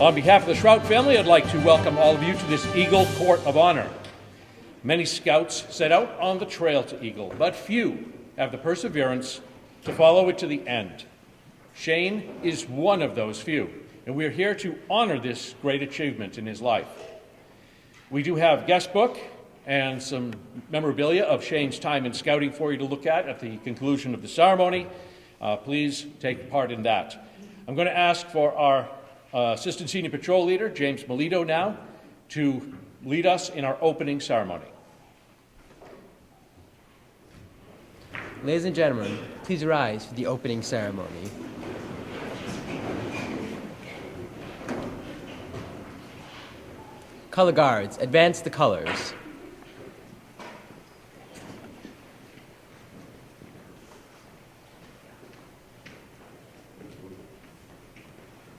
On behalf of the Schraut family, I'd like to welcome all of you to this Eagle Court of Honor. Many Scouts set out on the trail to Eagle, but few have the perseverance to follow it to the end. Shane is one of those few, and we're here to honor this great achievement in his life. We do have a guest book and some memorabilia of Shane's time in scouting for you to look at the conclusion of the ceremony. Please take part in that. I'm going to ask for our Assistant Senior Patrol Leader, James Melito, now to lead us in our opening ceremony. Ladies and gentlemen, please rise for the opening ceremony. Color guards, advance the colors.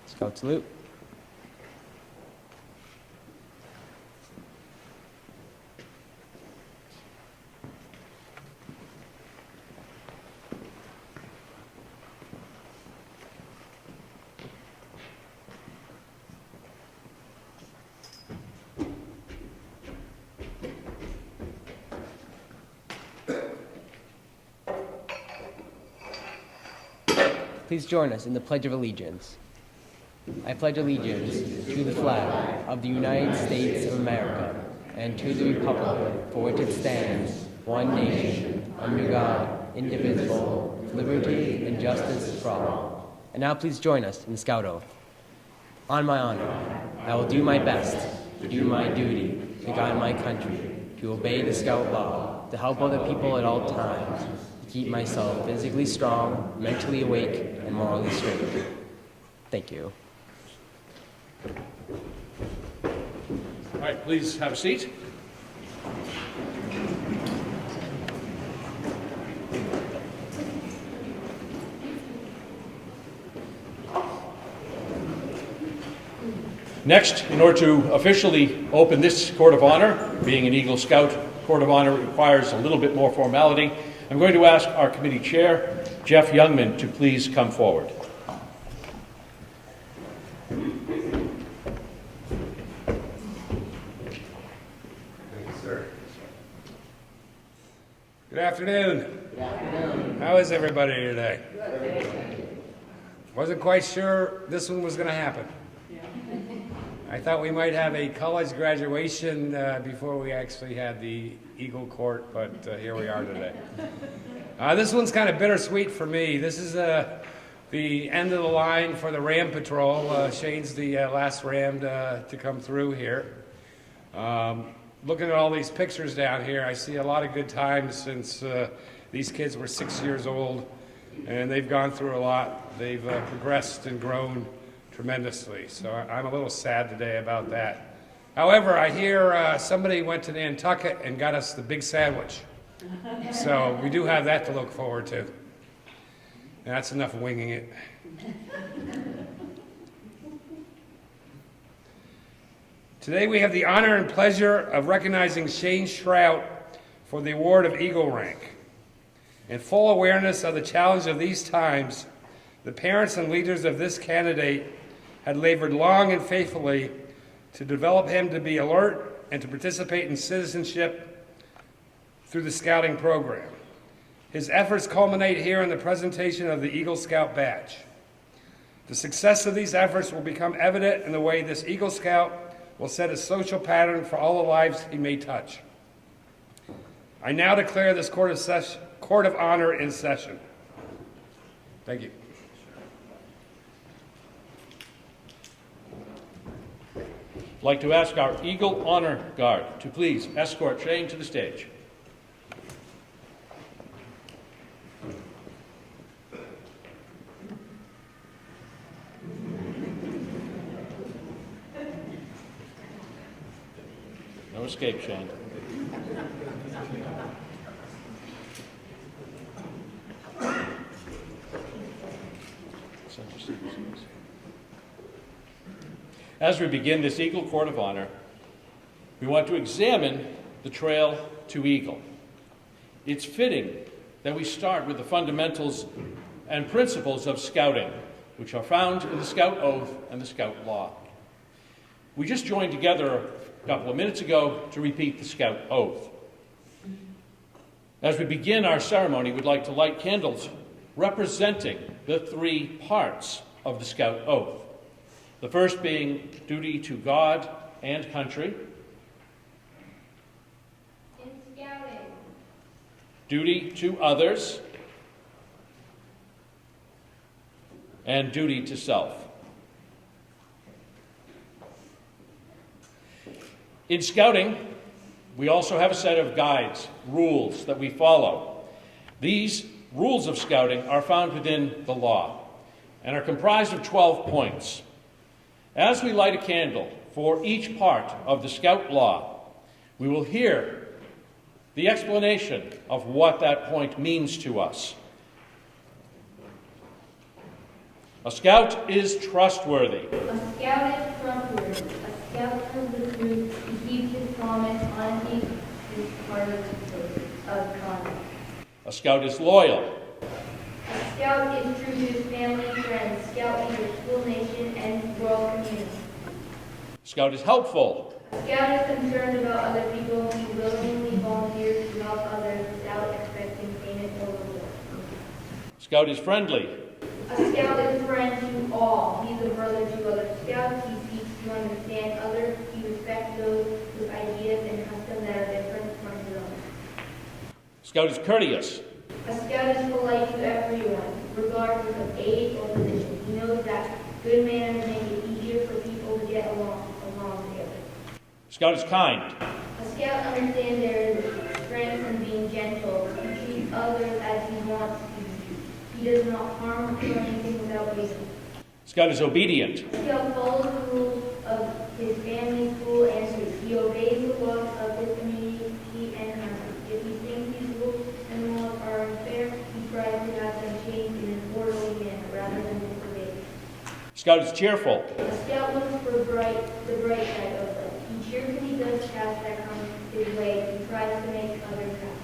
Scout salute. Please join us in the Pledge of Allegiance. I pledge allegiance to the flag of the United States of America and to the republic for which it stands, one nation, under God, indivisible, with liberty and justice for all. And now please join us in the Scout Oath. On my honor, I will do my best to do my duty to guide my country, to obey the Scout law, to help other people at all times, to keep myself physically strong, mentally awake, and morally straight. Thank you. All right, please have a seat. Next, in order to officially open this Court of Honor, being an Eagle Scout Court of Honor requires a little bit more formality, I'm going to ask our committee chair, Jeff Youngman, to please come forward. Good afternoon. Good afternoon. How is everybody today? Good. Wasn't quite sure this one was going to happen. Yeah. I thought we might have a college graduation before we actually had the Eagle Court, but here we are today. This one's kind of bittersweet for me. This is the end of the line for the Ram Patrol. Shane's the last Ram to come through here. Looking at all these pictures down here, I see a lot of good times since these kids were 6 years old, and they've gone through a lot. They've progressed and grown tremendously, so I'm a little sad today about that. However, I hear somebody went to Nantucket and got us the big sandwich, so we do have that to look forward to. And that's enough winging it. Today we have the honor and pleasure of recognizing Shane Schaut for the award of Eagle Rank. In full awareness of the challenge of these times, the parents and leaders of this candidate had labored long and faithfully to develop him to be alert and to participate in citizenship through the scouting program. His efforts culminate here in the presentation of the Eagle Scout badge. The success of these efforts will become evident in the way this Eagle Scout will set a social pattern for all the lives he may touch. I now declare this Court of Honor in session. Thank you. I'd like to ask our Eagle Honor Guard to please escort Shane to the stage. No escape, Shane. As we begin this Eagle Court of Honor, we want to examine the trail to Eagle. It's fitting that we start with the fundamentals and principles of scouting, which are found in the Scout Oath and the Scout Law. We just joined together a couple of minutes ago to repeat the Scout Oath. As we begin our ceremony, we'd like to light candles representing the three parts of the Scout Oath. The first being duty to God and country. In scouting. Duty to others. And duty to self. In scouting, we also have a set of guides, rules that we follow. These rules of scouting are found within the law and are comprised of 12 points. As we light a candle for each part of the Scout law, we will hear the explanation of what that point means to us. A Scout is trustworthy. A Scout is trustworthy. A Scout tells the truth, he keeps his promise, honesty is part of conduct. A Scout is loyal. A Scout is true to his family and friends, Scout leader, school, nation, and world community. Scout is helpful. A Scout is concerned about other people, he willingly volunteers to help others without expecting payment or reward. Scout is friendly. A Scout is a friend to all. He is a brother to other Scouts. He seeks to understand others. He respects those with ideas and customs that are different from his own. Scout is courteous. A Scout is polite to everyone, regardless of age or position. He knows that good manners make it easier for people to get along together. Scout is kind. A Scout understands their strengths and being gentle. He treats others as he wants to be. He does not harm or do anything without reason. Scout is obedient. A Scout follows the rules of his family, school, and street. He obeys the laws of his community and country. If he thinks these rules and laws are unfair, he tries to have them changed in an orderly manner rather than disobey. Scout is cheerful. A Scout looks for the bright side of life. He cheerfully does tasks that come his way. He tries to make others happy.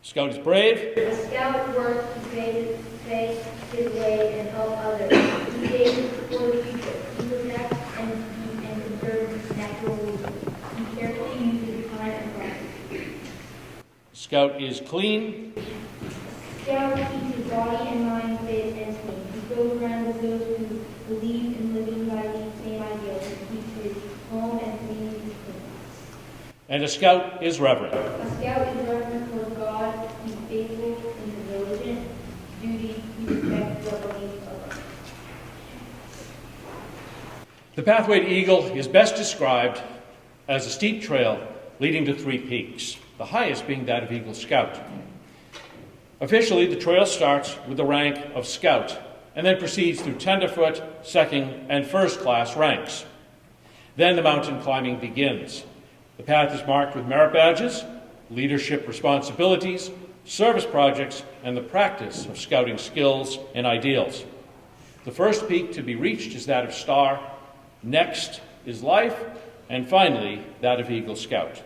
Scout is brave. A Scout works to pay his way and help others. He saves for the future. He protects and conserves natural resources. He carefully uses time and property. Scout is clean. Scout keeps his body and mind fit and clean. He goes around with those who believe in living by these same ideals and keeps his home and community clean. And a Scout is reverent. A Scout is reverent for God. He's faithful in his religion, duty. He respects the beliefs of others. The pathway to Eagle is best described as a steep trail leading to 3 peaks, the highest being that of Eagle Scout. Officially, the trail starts with the rank of Scout and then proceeds through tenderfoot, second, and first class ranks. Then the mountain climbing begins. The path is marked with merit badges, leadership responsibilities, service projects, and the practice of scouting skills and ideals. The first peak to be reached is that of Star, next is Life, and finally that of Eagle Scout.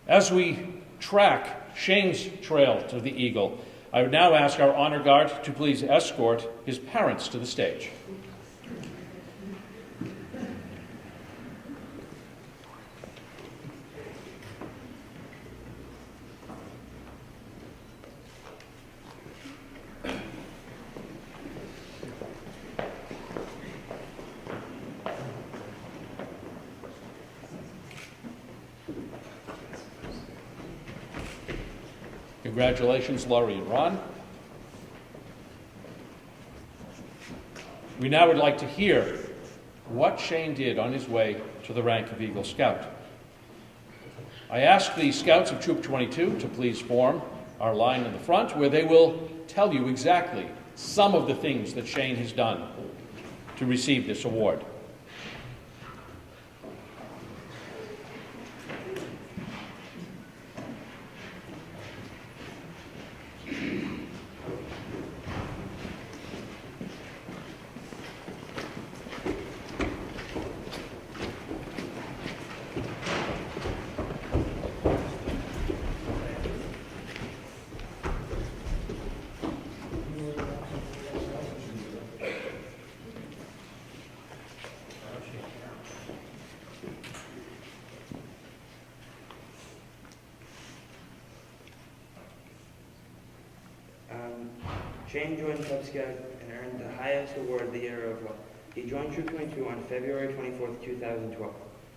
As we track Shane's trail to the Eagle, I would now ask our honor guard to please escort his parents to the stage. Congratulations, Laurie and Ron. We now would like to hear what Shane did on his way to the rank of Eagle Scout. I ask the Scouts of Troop 22 to please form our line in the front, where they will tell you exactly some of the things that Shane has done to receive this award. Shane joined Cub Scout and earned the highest award of the year of what? He joined Troop 22 on February 24th, 2012.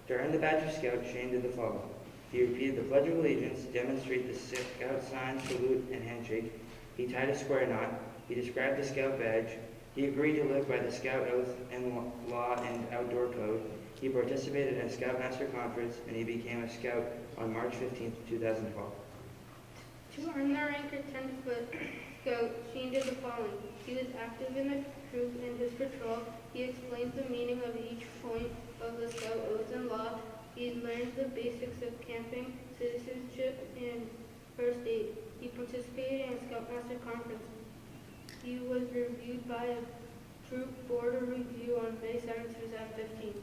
To earn the badge of Scout, Shane did the following. He repeated the Pledge of Allegiance, demonstrated the Scout sign, salute, and handshake. He tied a square knot. He described the Scout badge. He agreed to live by the Scout Oath and Law and Outdoor Code. He participated in a Scoutmaster Conference, and he became a Scout on March 15th, 2012. To earn the rank of 10-foot Scout, Shane did the following. He was active in the troop and his patrol. He explained the meaning of each point of the Scout Oath and Law. He learned the basics of camping, citizenship, and first aid. He participated in a Scoutmaster Conference. He was reviewed by a troop board of review on May 7, 2015.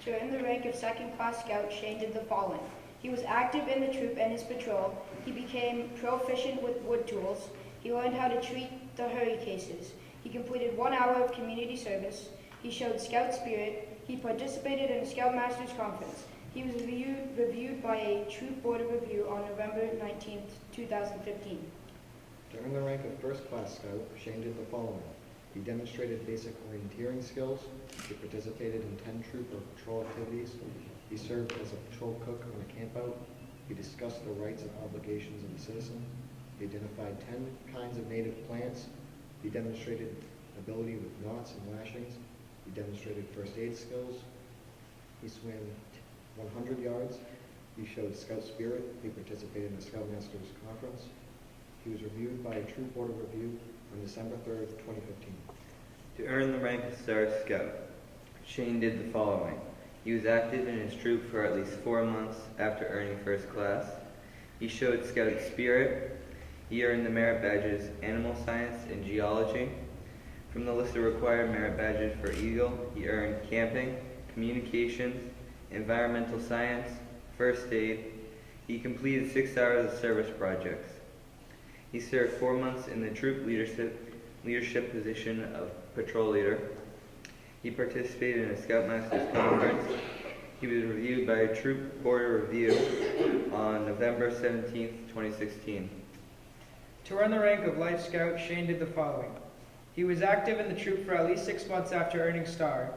To earn the rank of second-class Scout, Shane did the following. He was active in the troop and his patrol. He became proficient with wood tools. He learned how to treat the hurry cases. He completed 1 hour of community service. He showed Scout spirit. He participated in a Scoutmasters Conference. He was reviewed by a troop board of review on November 19, 2015. To earn the rank of first-class Scout, Shane did the following. He demonstrated basic orienteering skills. He participated in 10 troop or patrol activities. He served as a patrol cook on a campout. He discussed the rights and obligations of a citizen. He identified 10 kinds of native plants. He demonstrated ability with knots and lashings. He demonstrated first aid skills. He swam 100 yards. He showed Scout spirit. He participated in a Scoutmasters Conference. He was reviewed by a troop board of review on December 3rd, 2015. To earn the rank of Star Scout, Shane did the following. He was active in his troop for at least 4 months after earning first class. He showed Scout spirit. He earned the merit badges Animal Science and Geology. From the list of required merit badges for Eagle, he earned Camping, Communications, Environmental Science, First Aid. He completed 6 hours of service projects. He served 4 months in the troop leadership position of patrol leader. He participated in a Scoutmasters Conference. He was reviewed by a troop board of review on November 17, 2016. To earn the rank of Life Scout, Shane did the following. He was active in the troop for at least 6 months after earning Star.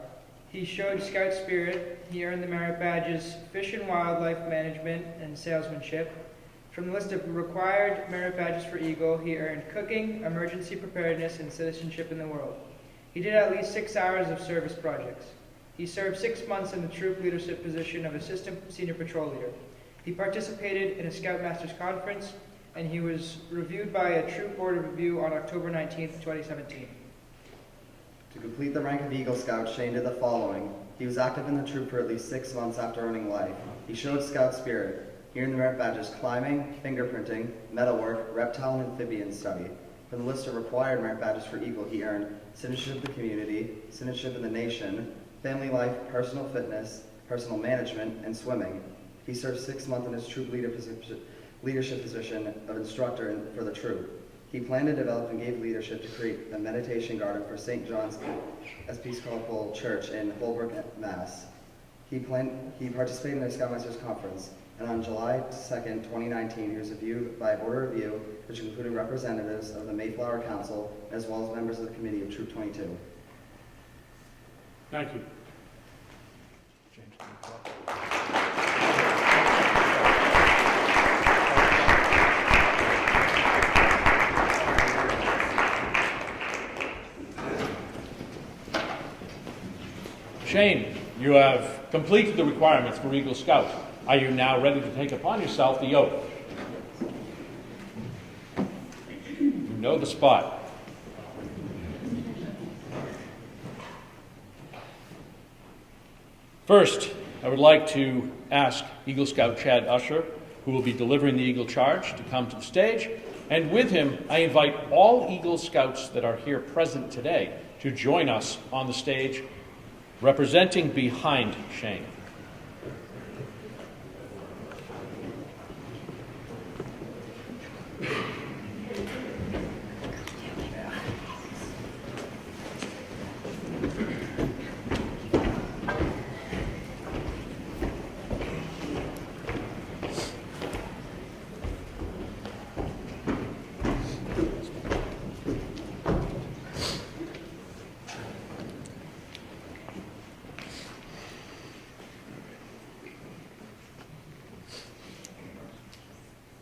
He showed Scout spirit. He earned the merit badges Fish and Wildlife Management and Salesmanship. From the list of required merit badges for Eagle, he earned Cooking, Emergency Preparedness, and Citizenship in the World. He did at least 6 hours of service projects. He served 6 months in the troop leadership position of Assistant Senior Patrol Leader. He participated in a Scoutmasters Conference, and he was reviewed by a troop board of review on October 19, 2017. To complete the rank of Eagle Scout, Shane did the following. He was active in the troop for at least 6 months after earning life. He showed Scout spirit. He earned the merit badges Climbing, Fingerprinting, Metalwork, Reptile and Amphibian Study. From the list of required merit badges for Eagle, he earned Citizenship of the Community, Citizenship in the Nation, Family Life, Personal Fitness, Personal Management, and Swimming. He served 6 months in his troop leadership position of instructor for the troop. He planned to develop and gave leadership to create a meditation garden for St. John's Episcopal Church in Holbrook, Mass. He participated in the Scoutmasters Conference, and on July 2nd, 2019, he was reviewed by a board of review, which included representatives of the Mayflower Council, as well as members of the committee of Troop 22. Thank you. Shane, you have completed the requirements for Eagle Scout. Are you now ready to take upon yourself the oath? You know the spot. First, I would like to ask Eagle Scout Chad Usher, who will be delivering the Eagle Charge, to come to the stage. And with him, I invite all Eagle Scouts that are here present today to join us on the stage, representing behind Shane.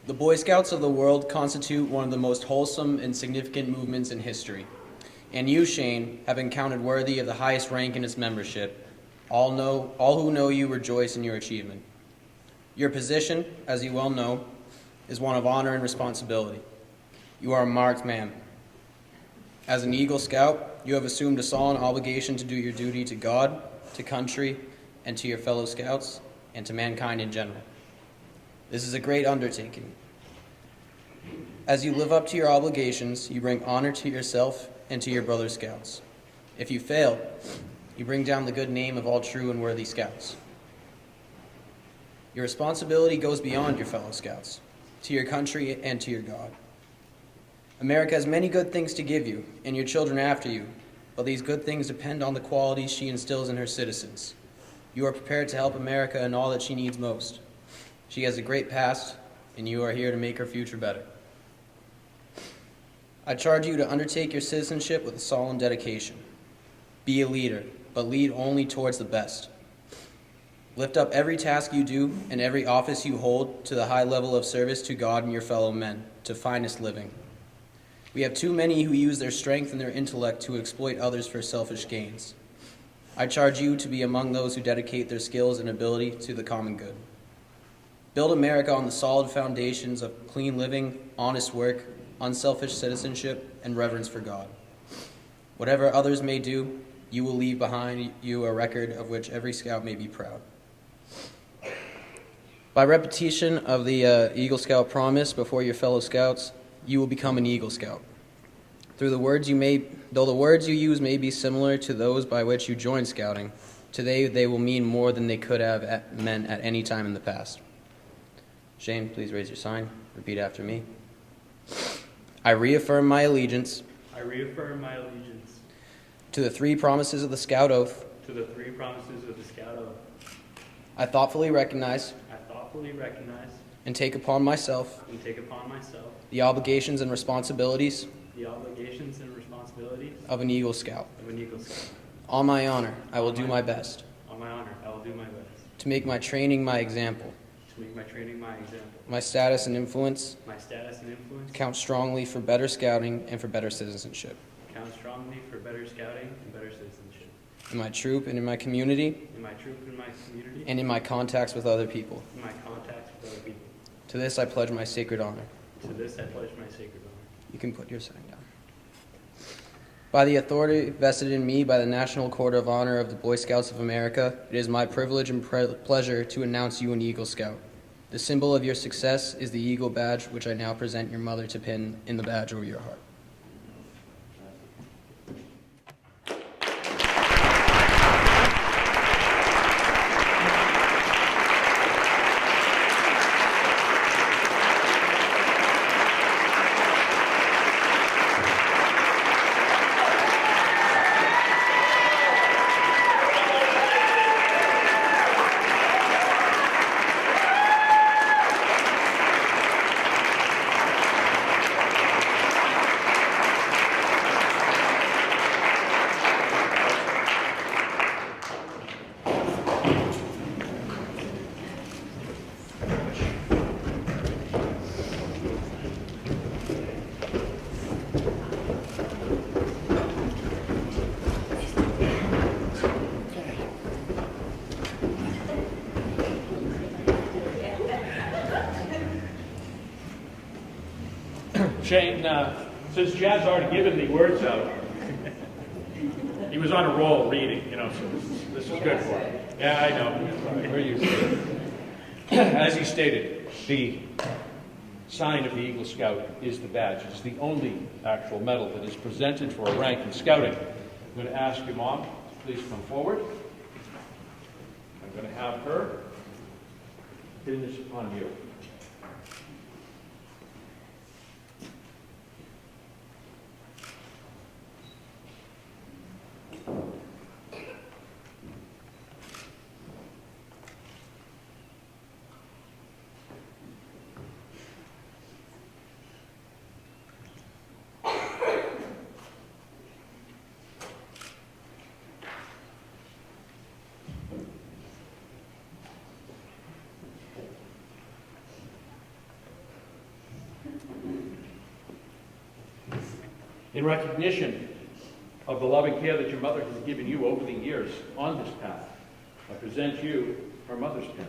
The Boy Scouts of the world constitute one of the most wholesome and significant movements in history. And you, Shane, have been counted worthy of the highest rank in its membership. All who know you rejoice in your achievement. Your position, as you well know, is one of honor and responsibility. You are a marked man. As an Eagle Scout, you have assumed a solemn obligation to do your duty to God, to country, and to your fellow Scouts, and to mankind in general. This is a great undertaking. As you live up to your obligations, you bring honor to yourself and to your brother Scouts. If you fail, you bring down the good name of all true and worthy Scouts. Your responsibility goes beyond your fellow Scouts, to your country and to your God. America has many good things to give you, and your children after you, but these good things depend on the qualities she instills in her citizens. You are prepared to help America in all that she needs most. She has a great past, and you are here to make her future better. I charge you to undertake your citizenship with a solemn dedication. Be a leader, but lead only towards the best. Lift up every task you do and every office you hold to the high level of service to God and your fellow men, to finest living. We have too many who use their strength and their intellect to exploit others for selfish gains. I charge you to be among those who dedicate their skills and ability to the common good. Build America on the solid foundations of clean living, honest work, unselfish citizenship, and reverence for God. Whatever others may do, you will leave behind you a record of which every Scout may be proud. By repetition of the Eagle Scout promise before your fellow Scouts, you will become an Eagle Scout. Though the words you use may be similar to those by which you joined Scouting, today they will mean more than they could have meant at any time in the past. Shane, please raise your sign. Repeat after me. I reaffirm my allegiance. I reaffirm my allegiance. To the three promises of the Scout Oath. To the three promises of the Scout Oath. I thoughtfully recognize. And take upon myself. The obligations and responsibilities. Of an Eagle Scout. On my honor, I will do my best. To make my training my example. My status and influence. Count strongly for better scouting and for better citizenship. In my troop and in my community. And in my contacts with other people. To this I pledge my sacred honor. You can put your sign down. By the authority vested in me by the National Court of Honor of the Boy Scouts of America, it is my privilege and pleasure to announce you an Eagle Scout. The symbol of your success is the Eagle Badge, which I now present your mother to pin in the badge over your heart. Shane, since Jad's already given the words out, he was on a roll reading, so this is good for him. Yeah, I know. We're used to it. As he stated, the sign of the Eagle Scout is the badge. It's the only actual medal that is presented for a rank in scouting. I'm going to ask your mom to please come forward. I'm going to have her pin this upon you. In recognition of the loving care that your mother has given you over the years on this path, I present you her mother's pin.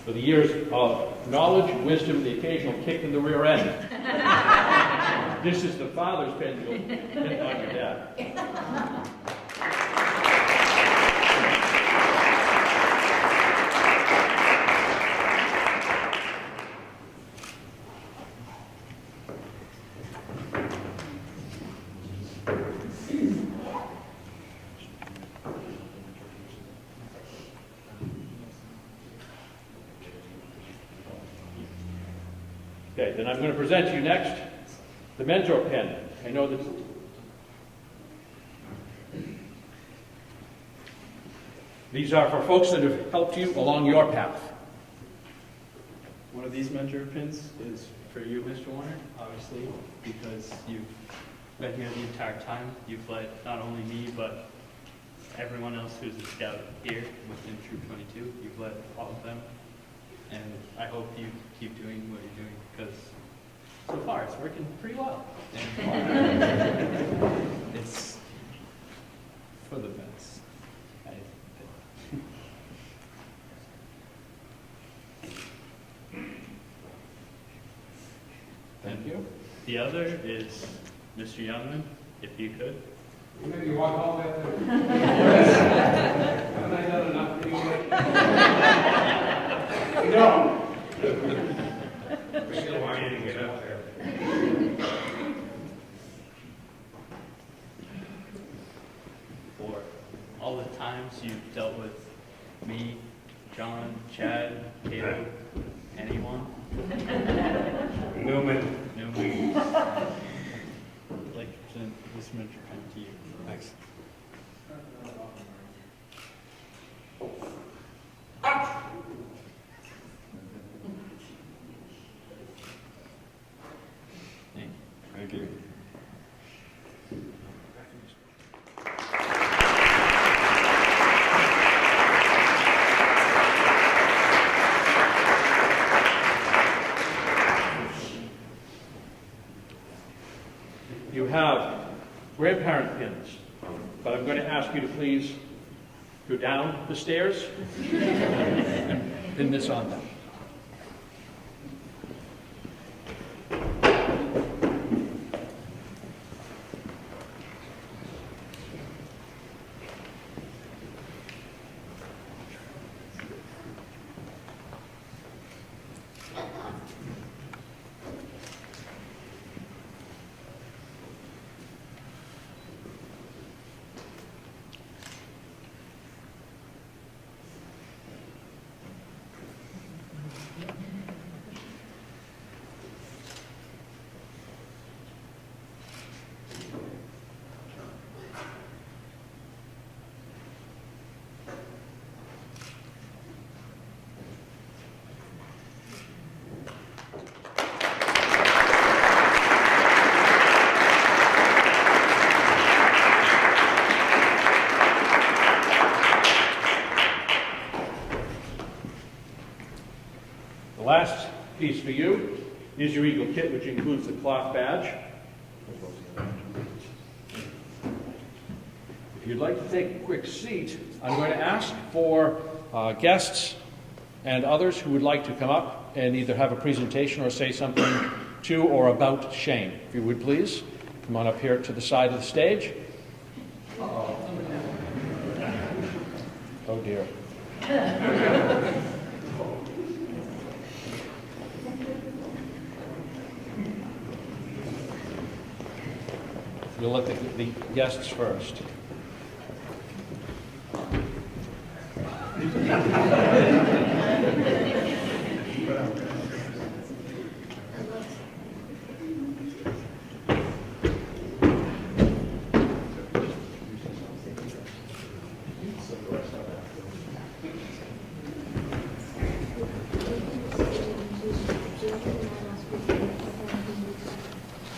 For the years of knowledge, wisdom, the occasional kick in the rear end. This is the father's pin you'll pin on your dad. Okay, then I'm going to present to you next the mentor pen. I know that these are for folks that have helped you along your path. One of these mentor pins is for you, Mr. Warner, obviously, because you've been here the entire time. You've led not only me, but everyone else who's a scout here within Troop 22. You've led all of them. And I hope you keep doing what you're doing, because so far it's working pretty well. And it's for the best. Thank you. The other is Mr. Youngman, if you could. Maybe you walk all that through. Haven't I done enough for you? No. We still want you to get up there. For all the times you've dealt with me, John, Chad, Caleb, anyone. Newman. I'd like to present this mentor pen to you. Thanks. Thank you. You have grandparent pins, but I'm going to ask you to please go down the stairs and pin this on them. The last piece for you is your Eagle kit, which includes the cloth badge. If you'd like to take a quick seat, I'm going to ask for guests and others who would like to come up and either have a presentation or say something to or about Shane. If you would please, come on up here to the side of the stage. Oh dear. We'll let the guests first.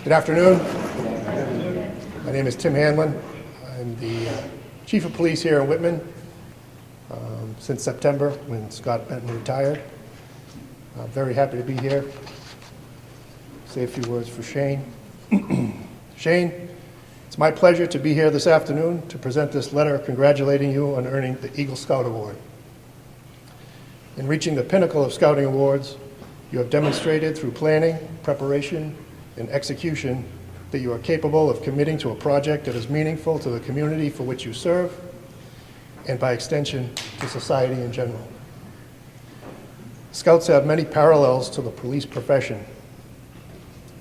Good afternoon. name is Tim Hanlon. I'm the Chief of Police here in Whitman since September when Scott Benton retired. I'm very happy to be here. Say a few words for Shane. Shane, it's my pleasure to be here this afternoon to present this letter congratulating you on earning the Eagle Scout Award. In reaching the pinnacle of Scouting awards, you have demonstrated through planning, preparation, and execution that you are capable of committing to a project that is meaningful to the community for which you serve, and by extension, to society in general. Scouts have many parallels to the police profession.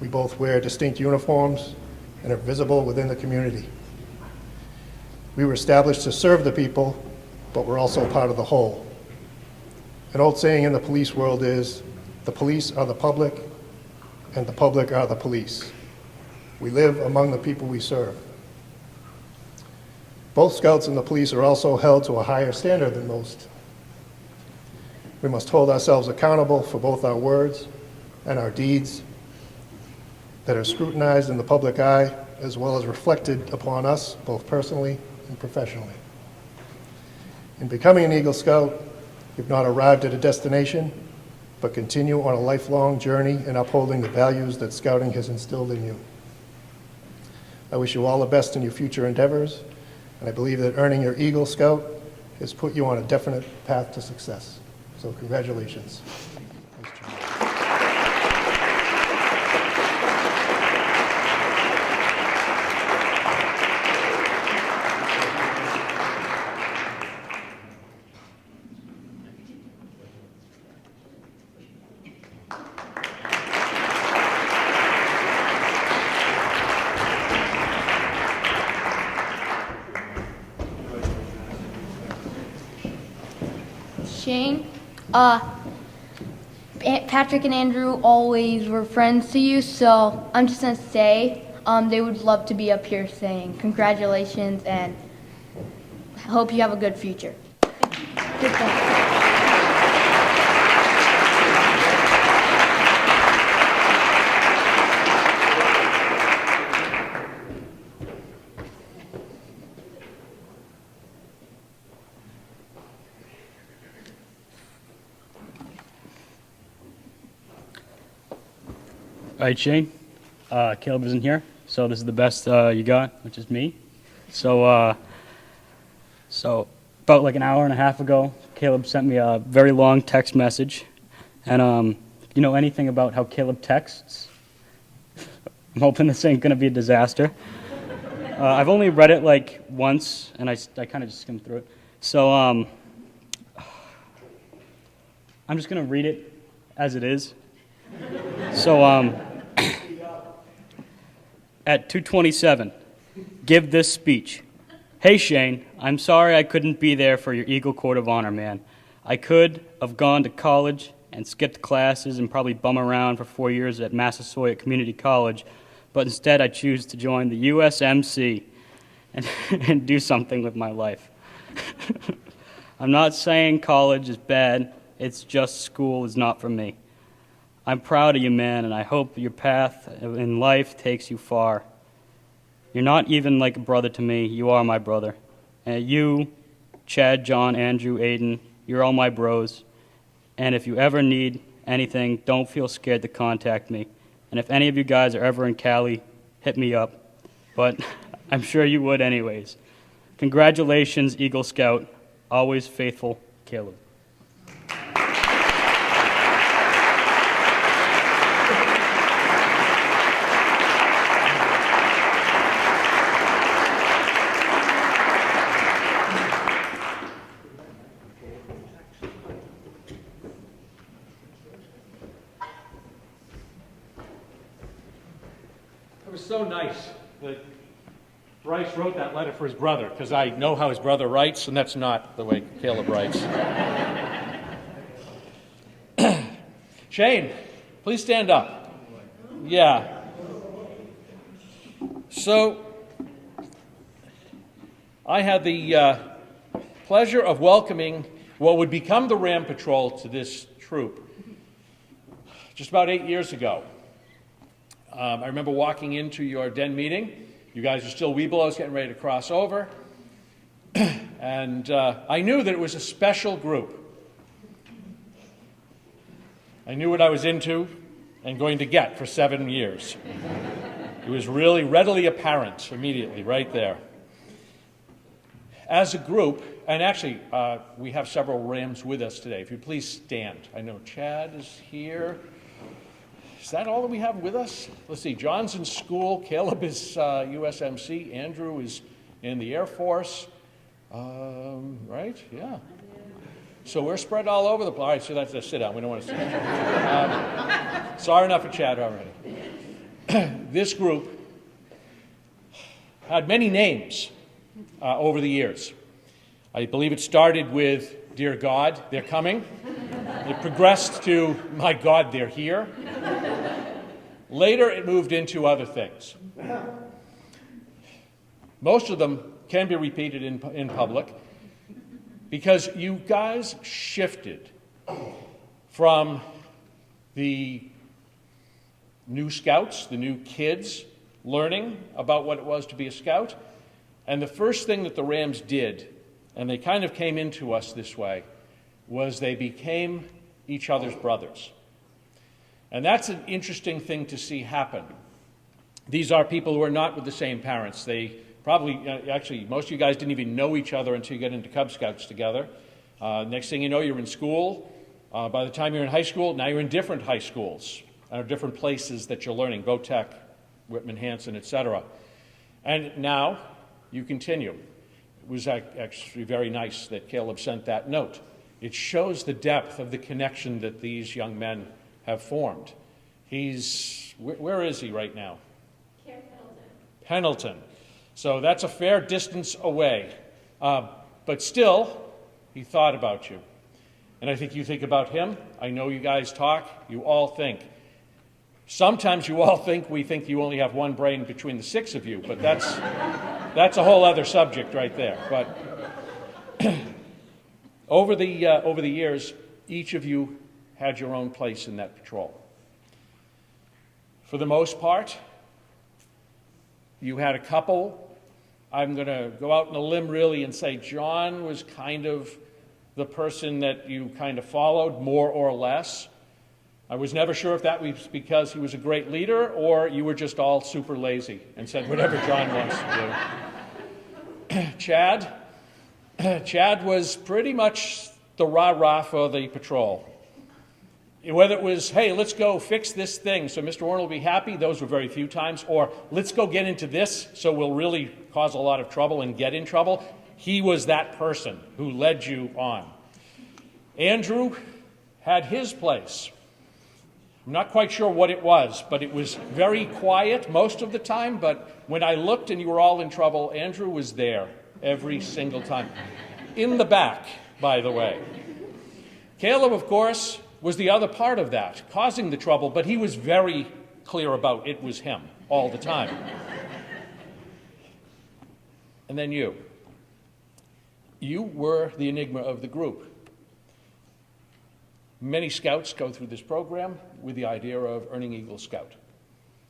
We both wear distinct uniforms and are visible within the community. We were established to serve the people, but we're also part of the whole. An old saying in the police world is, the police are the public, and the public are the police. We live among the people we serve. Both Scouts and the police are also held to a higher standard than most. We must hold ourselves accountable for both our words and our deeds that are scrutinized in the public eye, as well as reflected upon us, both personally and professionally. In becoming an Eagle Scout, you've not arrived at a destination, but continue on a lifelong journey in upholding the values that Scouting has instilled in you. I wish you all the best in your future endeavors, and I believe that earning your Eagle Scout has put you on a definite path to success. So congratulations. Shane, Patrick and Andrew always were friends to you, so I'm just going to say they would love to be up here saying congratulations and hope you have a good future. Good job. All right, Shane. Caleb isn't here, so this is the best you got, which is me. So about like an hour and a half ago, Caleb sent me a very long text message. And you know anything about how Caleb texts? I'm hoping this ain't gonna be a disaster. I've only read it like once, and I kind of just skimmed through it. So I'm just gonna read it as it is. So at 2:27, give this speech. Hey Shane, I'm sorry I couldn't be there for your Eagle Court of Honor, man. I could have gone to college and skipped classes and probably bum around for 4 years at Massasoit Community College, but instead I choose to join the USMC and do something with my life. I'm not saying college is bad, it's just school is not for me. I'm proud of you, man, and I hope your path in life takes you far. You're not even like a brother to me. You are my brother. And you, Chad, John, Andrew, Aiden, you're all my bros. And if you ever need anything, don't feel scared to contact me. And if any of you guys are ever in Cali, hit me up. But I'm sure you would anyways. Congratulations, Eagle Scout. Always faithful, Caleb. It was so nice that Bryce wrote that letter for his brother, because I know how his brother writes, and that's not the way Caleb writes. Shane, please stand up. Yeah. So, I had the pleasure of welcoming what would become the Ram Patrol to this troop just about 8 years ago. I remember walking into your den meeting You guys are still weebelows getting ready to cross over. And I knew that it was a special group. I knew what I was into and going to get for 7 years. It was really readily apparent immediately, right there. As a group, and actually, we have several Rams with us today. If you please stand. I know Chad is here. Is that all that we have with us? Let's see. John's in school. Caleb is USMC. Andrew is in the Air Force. Right? Yeah. So we're spread all over the place. All right, so that's a sit down. We don't want to sit down. Sorry enough for Chad already. This group had many names over the years. I believe it started with, "Dear God, they're coming." It progressed to, "My God, they're here." Later, it moved into other things. Most of them can be repeated in public because you guys shifted from the new scouts, the new kids, learning about what it was to be a scout. And the first thing that the Rams did, and they kind of came into us this way, was they became each other's brothers. And that's an interesting thing to see happen. These are people who are not with the same parents. They probably, actually, most of you guys didn't even know each other until you get into Cub Scouts together. Next thing you know, you're in school. By the time you're in high school, now you're in different high schools, or different places that you're learning, Votech, Whitman Hanson, etc. And now you continue. It was actually very nice that Caleb sent that note. It shows the depth of the connection that these young men have formed. Where is he right now? Pendleton. So that's a fair distance away. But still, he thought about you. And I think you think about him. I know you guys talk. You all think. Sometimes you all think we think you only have one brain between the 6 of you, but that's a whole other subject right there. But over the years, each of you had your own place in that patrol. For the most part, you had a couple. I'm going to go out on a limb really and say John was kind of the person that you kind of followed more or less. I was never sure if that was because he was a great leader or you were just all super lazy and said whatever John wants to do. Chad was pretty much the rah-rah for the patrol. Whether it was, hey, let's go fix this thing so Mr. Warner will be happy, those were very few times, or let's go get into this so we'll really cause a lot of trouble and get in trouble. He was that person who led you on. Andrew had his place. I'm not quite sure what it was, but it was very quiet most of the time, but when I looked and you were all in trouble, Andrew was there every single time. In the back, by the way. Caleb, of course, was the other part of that, causing the trouble, but he was very clear about it was him all the time. And then you. You were the enigma of the group. Many scouts go through this program with the idea of earning Eagle Scout.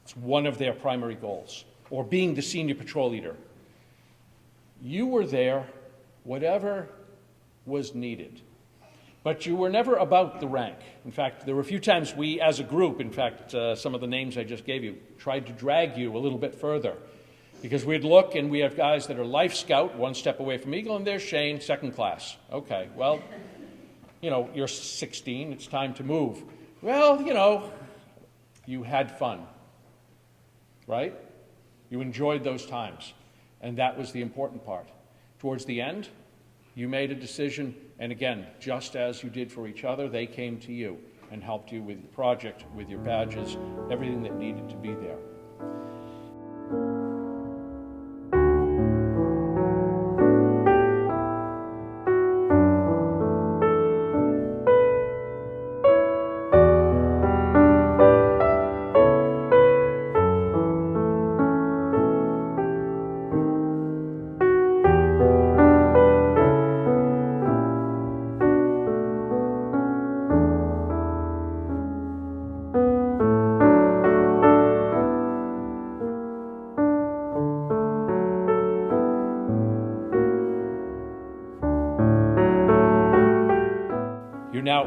It's one of their primary goals, or being the senior patrol leader. You were there, whatever was needed. But you were never about the rank. In fact, there were a few times we, as a group, in fact, some of the names I just gave you, tried to drag you a little bit further. Because we'd look and we have guys that are Life Scout, one step away from Eagle, and there's Shane, second class. Okay, well, you're 16, it's time to move. Well, you had fun, right? You enjoyed those times, and that was the important part. Towards the end, you made a decision, and again, just as you did for each other, they came to you and helped you with the project, with your badges, everything that needed to be there.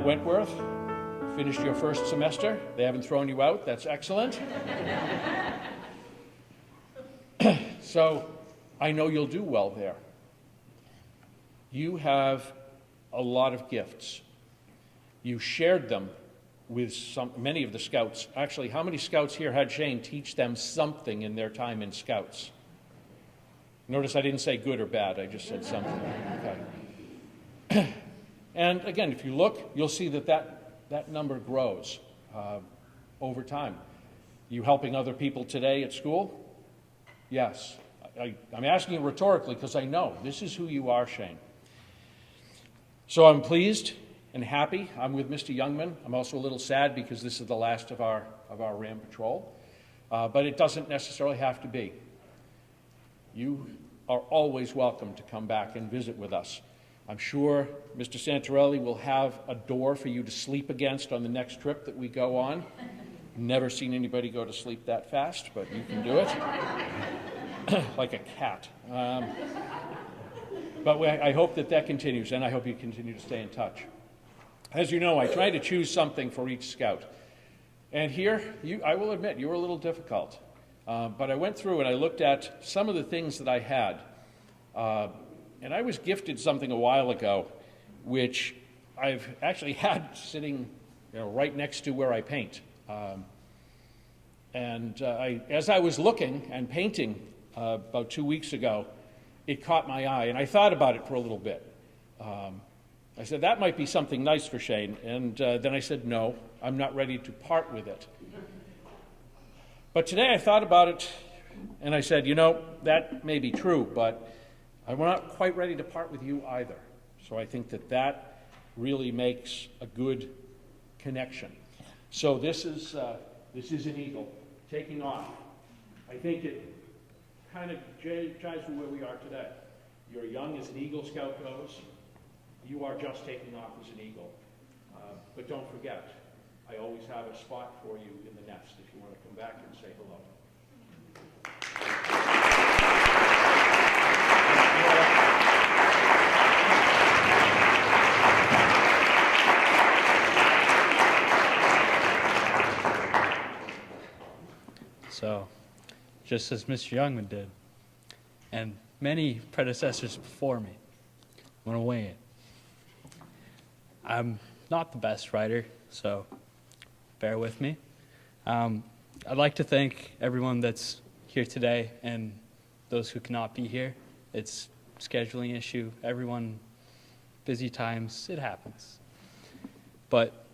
Wentworth. Finished your first semester. They haven't thrown you out. That's excellent. So I know you'll do well there. You have a lot of gifts. You shared them with many of the scouts. Actually, how many scouts here had Shane teach them something in their time in scouts? Notice I didn't say good or bad. I just said something. Okay. And again, if you look, you'll see that number grows over time. You helping other people today at school? Yes. I'm asking you rhetorically because I know this is who you are, Shane. So I'm pleased and happy. I'm with Mr. Youngman. I'm also a little sad because this is the last of our Ram Patrol, but it doesn't necessarily have to be. You are always welcome to come back and visit with us. I'm sure Mr. Santarelli will have a door for you to sleep against on the next trip that we go on. Never seen anybody go to sleep that fast, but you can do it. Like a cat. But I hope that continues, and I hope you continue to stay in touch. As you know, I try to choose something for each scout. And here, I will admit, you were a little difficult. But I went through and I looked at some of the things that I had. And I was gifted something a while ago, which I've actually had sitting right next to where I paint. As I was looking and painting about 2 weeks ago, it caught my eye, and I thought about it for a little bit. I said, that might be something nice for Shane, and then I said, no, I'm not ready to part with it. But today I thought about it, and I said, that may be true, but I'm not quite ready to part with you either. So I think that really makes a good connection. So this is an eagle taking off. I think it kind of jives with where we are today. You're young as an Eagle Scout goes. You are just taking off as an eagle. But don't forget, I always have a spot for you in the nest if you want to come back and say hello. So, just as Mr. Youngman did, and many predecessors before me, I'm going to weigh it. I'm not the best writer, so bear with me. I'd like to thank everyone that's here today and those who cannot be here. It's a scheduling issue. Everyone, busy times, it happens. But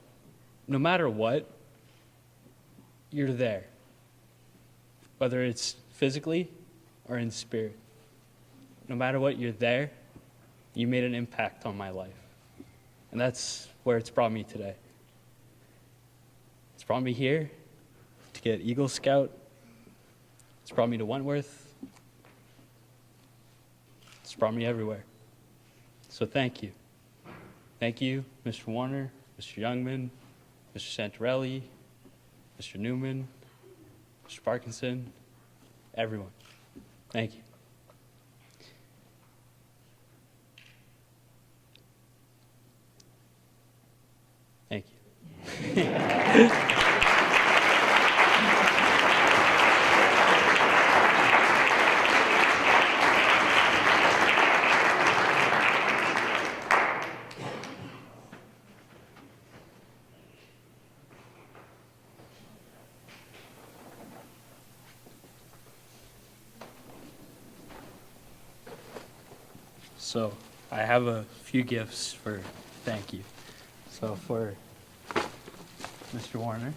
no matter what, you're there. Whether it's physically or in spirit. No matter what, you're there. You made an impact on my life. And that's where it's brought me today. It's brought me here to get Eagle Scout. It's brought me to Wentworth. It's brought me everywhere. So thank you. Thank you, Mr. Warner, Mr. Youngman, Mr. Santarelli, Mr. Newman, Mr. Parkinson, everyone. Thank you. Thank you. So I have a few gifts for thank you. So for Mr. Warner,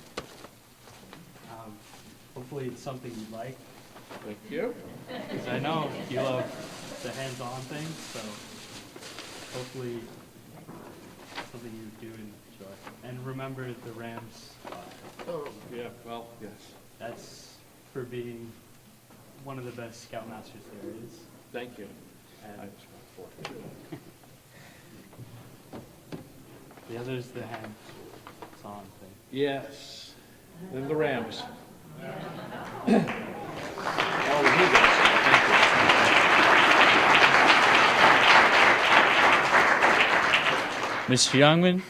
hopefully it's something you like. Thank you. Because I know you love the hands-on things, so hopefully it's something you do enjoy. And remember the Rams. Oh, yeah, well, yes. That's for being one of the best Scoutmasters there is. Thank you. And the other is the hands-on thing. Yes. Then the Rams. Oh, he does. Mr. Youngman,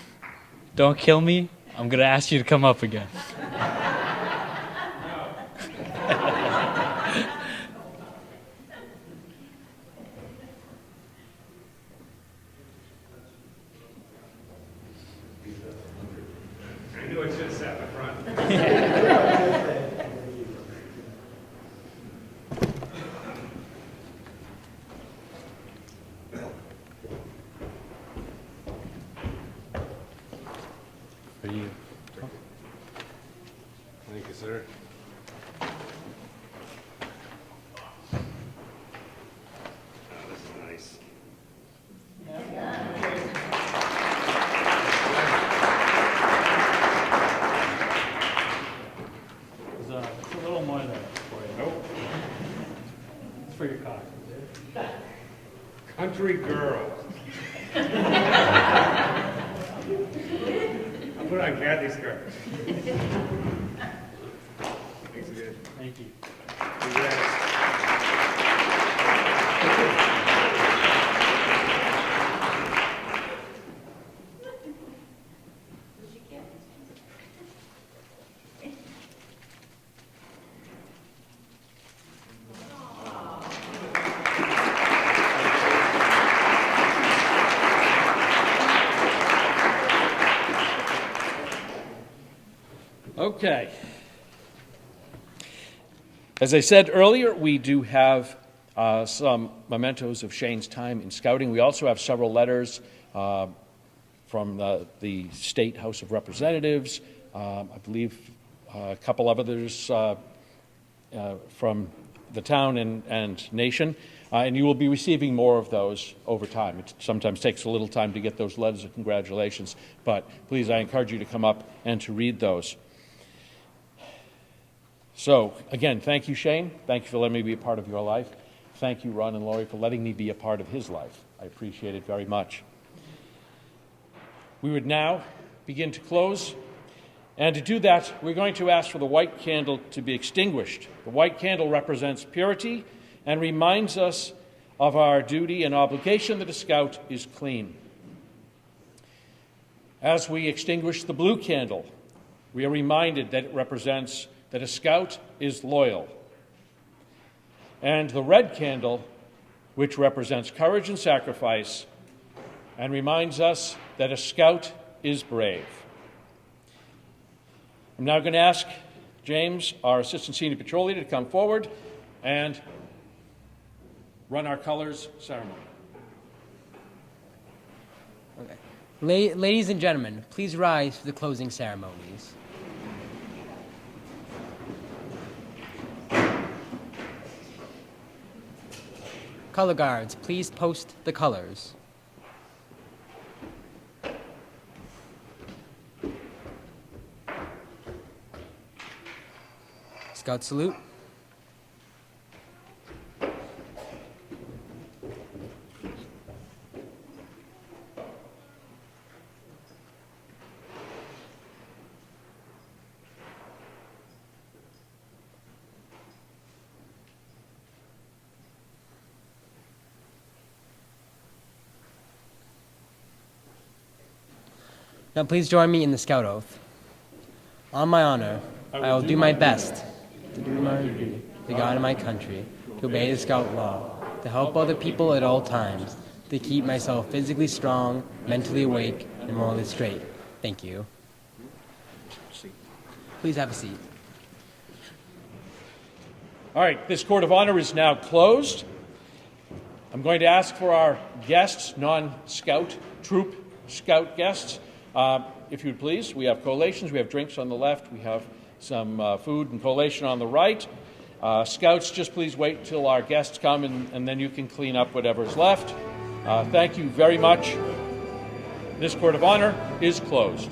don't kill me. I'm going to ask you to come up again. I knew I should have sat in the front. For you. Thank you, sir. Oh, this is nice. It's a little more there for you. Nope. It's for your car. Country girl. I'll put it on Kathy's car. Thanks again. Thank you. Congrats. Okay. As I said earlier, we do have some mementos of Shane's time in scouting. We also have several letters from the State House of Representatives, I believe a couple of others from the town and nation, and you will be receiving more of those over time. It sometimes takes a little time to get those letters of congratulations, but please, I encourage you to come up and to read those. So, again, thank you, Shane. Thank you for letting me be a part of your life. Thank you, Ron and Laurie, for letting me be a part of his life. I appreciate it very much. We would now begin to close. And to do that, we're going to ask for the white candle to be extinguished. The white candle represents purity and reminds us of our duty and obligation that a scout is clean. As we extinguish the blue candle, we are reminded that it represents that a scout is loyal. And the red candle, which represents courage and sacrifice, and reminds us that a scout is brave. I'm now going to ask James, our Assistant Senior Patrol Leader, to come forward and run our colors ceremony. Okay. Ladies and gentlemen, please rise for the closing ceremonies. Color guards, please post the colors. Scout salute. Now please join me in the Scout Oath. On my honor, I will do my best to do my duty, to God and my country, to obey the Scout law, to help other people at all times, to keep myself physically strong, mentally awake, and morally straight. Thank you. Please have a seat. All right, this court of honor is now closed. I'm going to ask for our guests, non-Scout, troop Scout guests, if you would please. We have collations, we have drinks on the left, we have some food and collation on the right. Scouts, just please wait till our guests come and then you can clean up whatever's left. Thank you very much. This court of honor is closed.